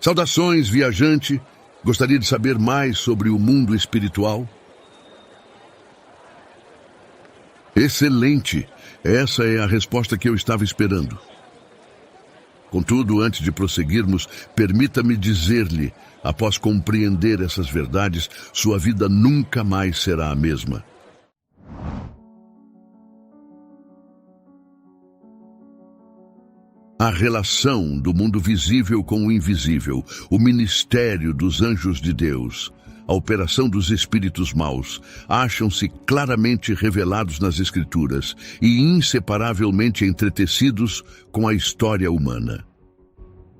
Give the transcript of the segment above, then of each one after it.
Saudações, viajante. Gostaria de saber mais sobre o mundo espiritual? Excelente! Essa é a resposta que eu estava esperando. Contudo, antes de prosseguirmos, permita-me dizer-lhe, após compreender essas verdades, sua vida nunca mais será a mesma. A relação do mundo visível com o invisível, o ministério dos anjos de Deus, a operação dos espíritos maus, acham-se claramente revelados nas Escrituras e inseparavelmente entretecidos com a história humana.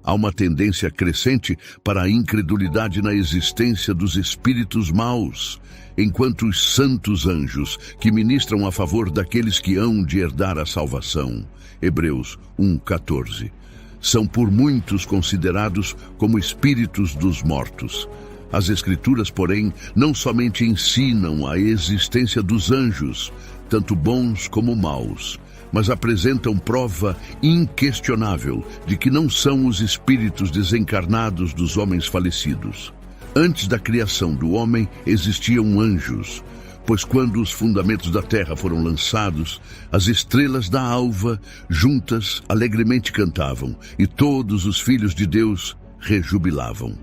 Há uma tendência crescente para a incredulidade na existência dos espíritos maus, enquanto os santos anjos, que ministram a favor daqueles que hão de herdar a salvação, Hebreus 1:14, são por muitos considerados como espíritos dos mortos. As Escrituras, porém, não somente ensinam a existência dos anjos, tanto bons como maus, mas apresentam prova inquestionável de que não são os espíritos desencarnados dos homens falecidos. Antes da criação do homem existiam anjos, pois quando os fundamentos da terra foram lançados, as estrelas da alva juntas alegremente cantavam, e todos os filhos de Deus rejubilavam.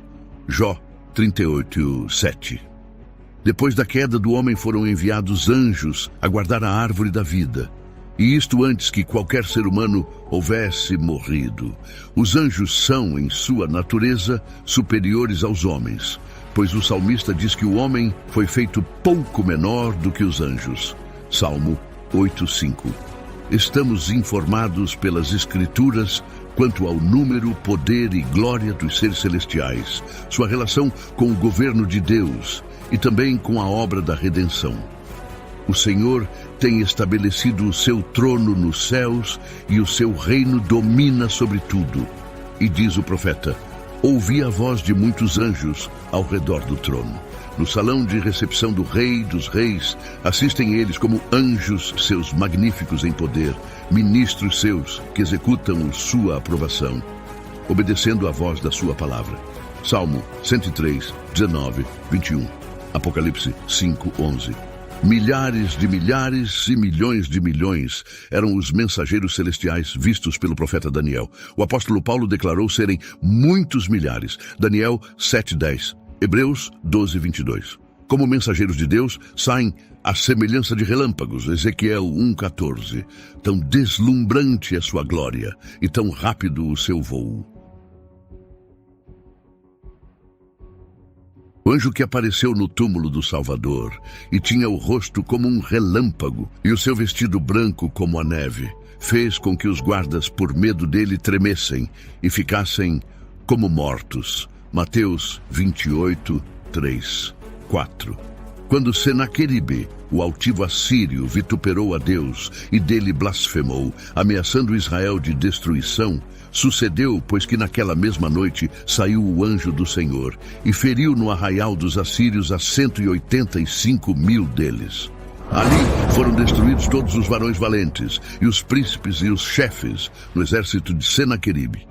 Jó 38:7. Depois da queda do homem foram enviados anjos a guardar a árvore da vida, e isto antes que qualquer ser humano houvesse morrido. Os anjos são, em sua natureza, superiores aos homens, pois o salmista diz que o homem foi feito pouco menor do que os anjos. Salmo 8:5. Estamos informados pelas Escrituras quanto ao número, poder e glória dos seres celestiais, sua relação com o governo de Deus e também com a obra da redenção. O Senhor tem estabelecido o seu trono nos céus e o seu reino domina sobre tudo. E diz o profeta: ouvi a voz de muitos anjos ao redor do trono. No salão de recepção do Rei dos Reis, assistem eles como anjos seus magníficos em poder, ministros seus que executam sua aprovação, obedecendo à voz da sua palavra. Salmo 103, 19, 21. Apocalipse 5:11. Milhares de milhares e milhões de milhões eram os mensageiros celestiais vistos pelo profeta Daniel. O apóstolo Paulo declarou serem muitos milhares. Daniel 7:10. Hebreus 12:22. Como mensageiros de Deus, saem à semelhança de relâmpagos. Ezequiel 1:14. Tão deslumbrante é sua glória e tão rápido o seu voo. O anjo que apareceu no túmulo do Salvador e tinha o rosto como um relâmpago e o seu vestido branco como a neve, fez com que os guardas, por medo dele, tremessem e ficassem como mortos. Mateus 28, 3, 4. Quando Senaqueribe, o altivo assírio, vituperou a Deus e dele blasfemou, ameaçando Israel de destruição, sucedeu, pois que naquela mesma noite saiu o anjo do Senhor e feriu no arraial dos assírios a 185.000 deles. Ali foram destruídos todos os varões valentes e os príncipes e os chefes no exército de Senaqueribe.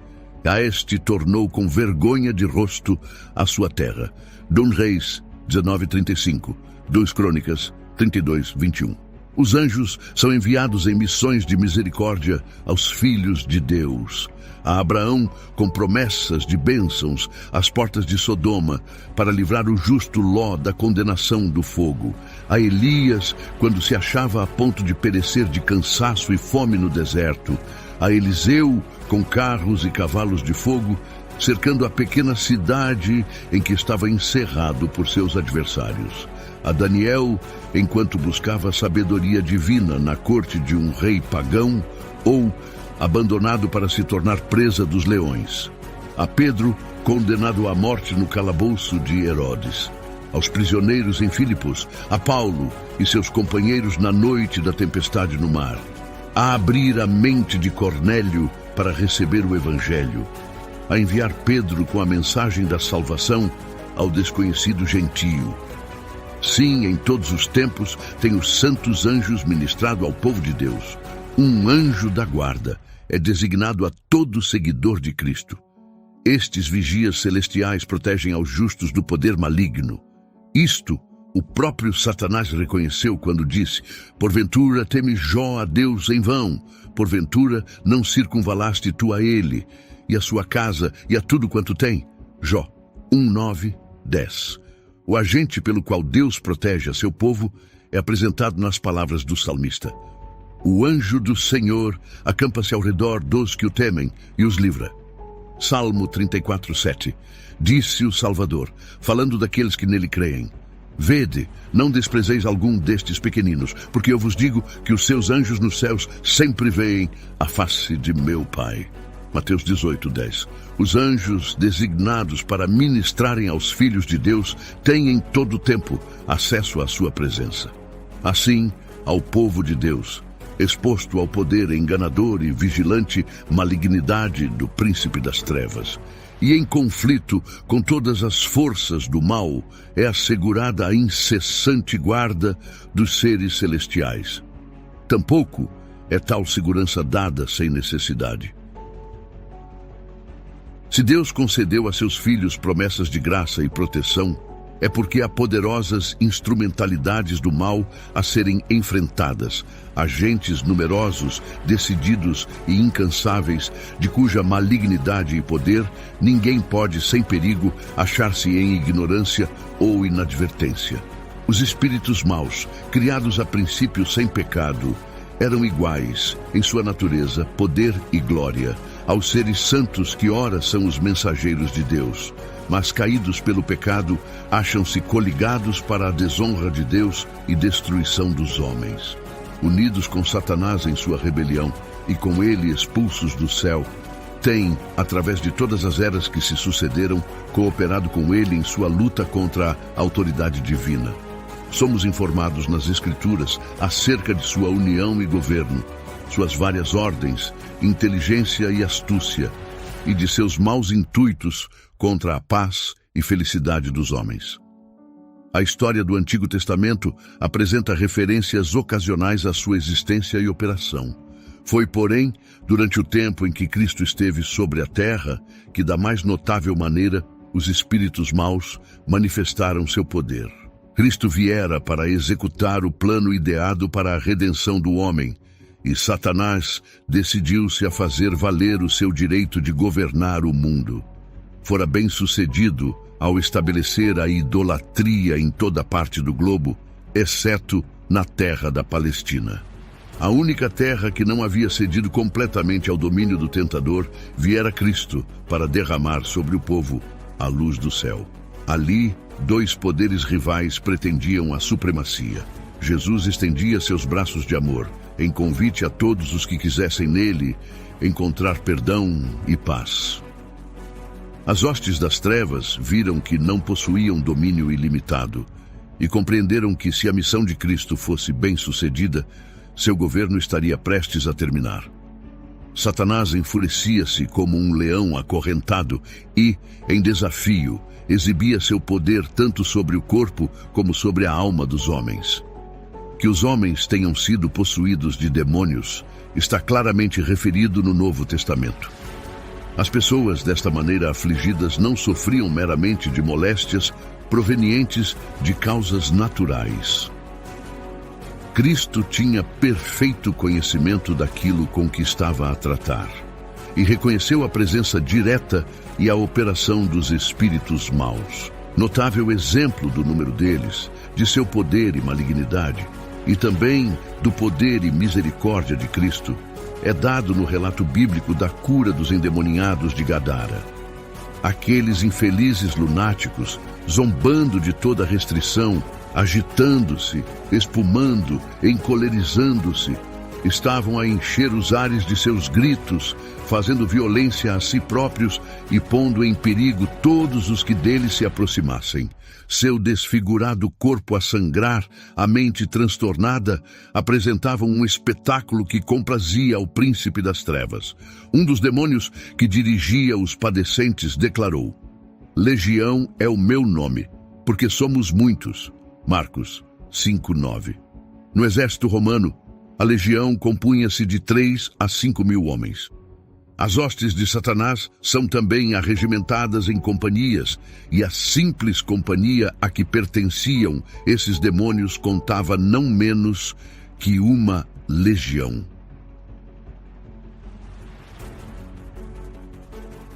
A este tornou com vergonha de rosto a sua terra. 2 Reis 19:35, 2 Crônicas 32:21. Os anjos são enviados em missões de misericórdia aos filhos de Deus. A Abraão, com promessas de bênçãos às portas de Sodoma, para livrar o justo Ló da condenação do fogo. A Elias, quando se achava a ponto de perecer de cansaço e fome no deserto. A Eliseu, com carros e cavalos de fogo, cercando a pequena cidade em que estava encerrado por seus adversários. A Daniel, enquanto buscava sabedoria divina na corte de um rei pagão, ou abandonado para se tornar presa dos leões. A Pedro, condenado à morte no calabouço de Herodes. Aos prisioneiros em Filipos, a Paulo e seus companheiros na noite da tempestade no mar. A abrir a mente de Cornélio para receber o Evangelho. A enviar Pedro com a mensagem da salvação ao desconhecido gentio. Sim, em todos os tempos tem os santos anjos ministrado ao povo de Deus. Um anjo da guarda é designado a todo seguidor de Cristo. Estes vigias celestiais protegem aos justos do poder maligno. Isto o próprio Satanás reconheceu quando disse: porventura teme Jó a Deus em vão, porventura não circunvalaste tu a ele, e a sua casa, e a tudo quanto tem. Jó 1:9, 10. O agente pelo qual Deus protege a seu povo é apresentado nas palavras do salmista: o anjo do Senhor acampa-se ao redor dos que o temem e os livra. Salmo 34:7. Disse o Salvador, falando daqueles que nele creem: vede, não desprezeis algum destes pequeninos, porque eu vos digo que os seus anjos nos céus sempre veem a face de meu Pai. Mateus 18:10. Os anjos designados para ministrarem aos filhos de Deus têm em todo o tempo acesso à sua presença. Assim, ao povo de Deus, exposto ao poder enganador e vigilante malignidade do príncipe das trevas, e em conflito com todas as forças do mal, é assegurada a incessante guarda dos seres celestiais. Tampouco é tal segurança dada sem necessidade. Se Deus concedeu a seus filhos promessas de graça e proteção, é porque há poderosas instrumentalidades do mal a serem enfrentadas, agentes numerosos, decididos e incansáveis, de cuja malignidade e poder ninguém pode, sem perigo, achar-se em ignorância ou inadvertência. Os espíritos maus, criados a princípio sem pecado, eram iguais, em sua natureza, poder e glória, aos seres santos que ora são os mensageiros de Deus, mas caídos pelo pecado, acham-se coligados para a desonra de Deus e destruição dos homens. Unidos com Satanás em sua rebelião e com ele expulsos do céu, têm, através de todas as eras que se sucederam, cooperado com ele em sua luta contra a autoridade divina. Somos informados nas Escrituras acerca de sua união e governo, suas várias ordens, inteligência e astúcia, e de seus maus intuitos contra a paz e felicidade dos homens. A história do Antigo Testamento apresenta referências ocasionais à sua existência e operação. Foi, porém, durante o tempo em que Cristo esteve sobre a terra, que da mais notável maneira os espíritos maus manifestaram seu poder. Cristo viera para executar o plano ideado para a redenção do homem, e Satanás decidiu-se a fazer valer o seu direito de governar o mundo. Fora bem-sucedido ao estabelecer a idolatria em toda parte do globo, exceto na terra da Palestina. A única terra que não havia cedido completamente ao domínio do tentador, viera Cristo para derramar sobre o povo a luz do céu. Ali, dois poderes rivais pretendiam a supremacia. Jesus estendia seus braços de amor, em convite a todos os que quisessem nele encontrar perdão e paz. As hostes das trevas viram que não possuíam domínio ilimitado e compreenderam que, se a missão de Cristo fosse bem-sucedida, seu governo estaria prestes a terminar. Satanás enfurecia-se como um leão acorrentado e, em desafio, exibia seu poder tanto sobre o corpo como sobre a alma dos homens. Que os homens tenham sido possuídos de demônios está claramente referido no Novo Testamento. As pessoas desta maneira afligidas não sofriam meramente de moléstias provenientes de causas naturais. Cristo tinha perfeito conhecimento daquilo com que estava a tratar e reconheceu a presença direta e a operação dos espíritos maus. Notável exemplo do número deles, de seu poder e malignidade, e também do poder e misericórdia de Cristo, é dado no relato bíblico da cura dos endemoniados de Gadara. Aqueles infelizes lunáticos, zombando de toda restrição, agitando-se, espumando, encolerizando-se, estavam a encher os ares de seus gritos, fazendo violência a si próprios e pondo em perigo todos os que deles se aproximassem. Seu desfigurado corpo a sangrar, a mente transtornada, apresentavam um espetáculo que comprazia ao príncipe das trevas. Um dos demônios que dirigia os padecentes declarou: Legião é o meu nome, porque somos muitos. Marcos 5:9. No exército romano, a legião compunha-se de 3 a 5 mil homens. As hostes de Satanás são também arregimentadas em companhias, e a simples companhia a que pertenciam esses demônios contava não menos que uma legião.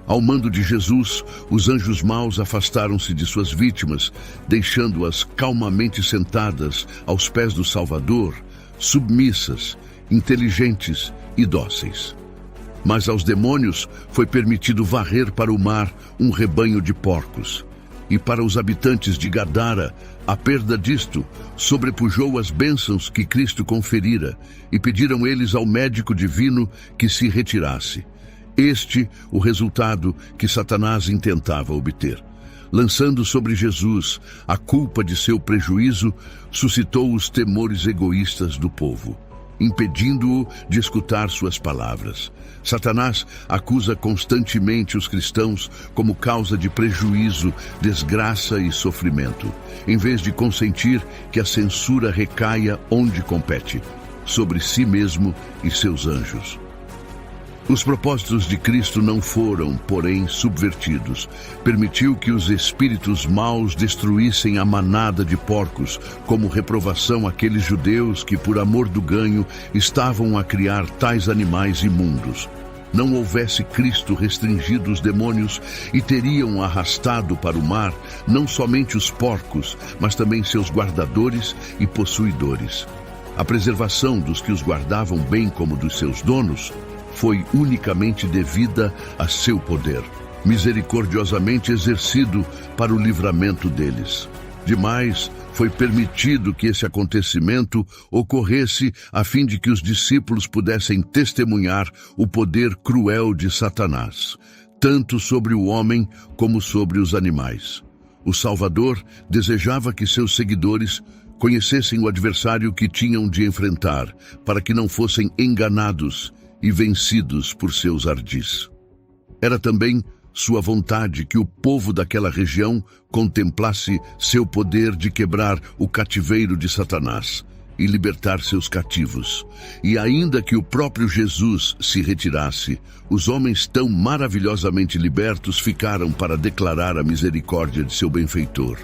Ao mando de Jesus, os anjos maus afastaram-se de suas vítimas, deixando-as calmamente sentadas aos pés do Salvador, submissas, inteligentes e dóceis. Mas aos demônios foi permitido varrer para o mar um rebanho de porcos. E para os habitantes de Gadara, a perda disto sobrepujou as bênçãos que Cristo conferira, e pediram eles ao médico divino que se retirasse. Este, o resultado que Satanás intentava obter. Lançando sobre Jesus a culpa de seu prejuízo, suscitou os temores egoístas do povo, impedindo-o de escutar suas palavras. Satanás acusa constantemente os cristãos como causa de prejuízo, desgraça e sofrimento, em vez de consentir que a censura recaia onde compete, sobre si mesmo e seus anjos. Os propósitos de Cristo não foram, porém, subvertidos. Permitiu que os espíritos maus destruíssem a manada de porcos, como reprovação àqueles judeus que, por amor do ganho, estavam a criar tais animais imundos. Não houvesse Cristo restringido os demônios e teriam arrastado para o mar não somente os porcos, mas também seus guardadores e possuidores. A preservação dos que os guardavam bem como dos seus donos foi unicamente devida a seu poder, misericordiosamente exercido para o livramento deles. Demais, foi permitido que esse acontecimento ocorresse a fim de que os discípulos pudessem testemunhar o poder cruel de Satanás, tanto sobre o homem como sobre os animais. O Salvador desejava que seus seguidores conhecessem o adversário que tinham de enfrentar, para que não fossem enganados e vencidos por seus ardis. Era também sua vontade que o povo daquela região contemplasse seu poder de quebrar o cativeiro de Satanás e libertar seus cativos. E ainda que o próprio Jesus se retirasse, os homens tão maravilhosamente libertos ficaram para declarar a misericórdia de seu benfeitor.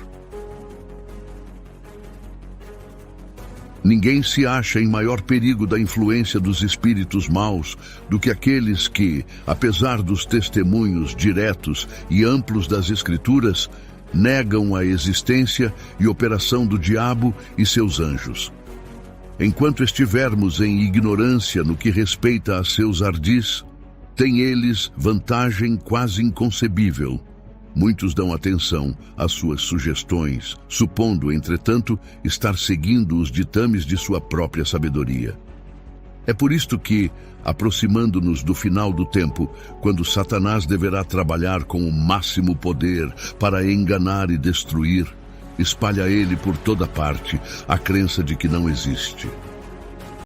Ninguém se acha em maior perigo da influência dos espíritos maus do que aqueles que, apesar dos testemunhos diretos e amplos das Escrituras, negam a existência e operação do diabo e seus anjos. Enquanto estivermos em ignorância no que respeita a seus ardis, têm eles vantagem quase inconcebível. Muitos dão atenção às suas sugestões, supondo, entretanto, estar seguindo os ditames de sua própria sabedoria. É por isto que, aproximando-nos do final do tempo, quando Satanás deverá trabalhar com o máximo poder para enganar e destruir, espalha ele por toda parte a crença de que não existe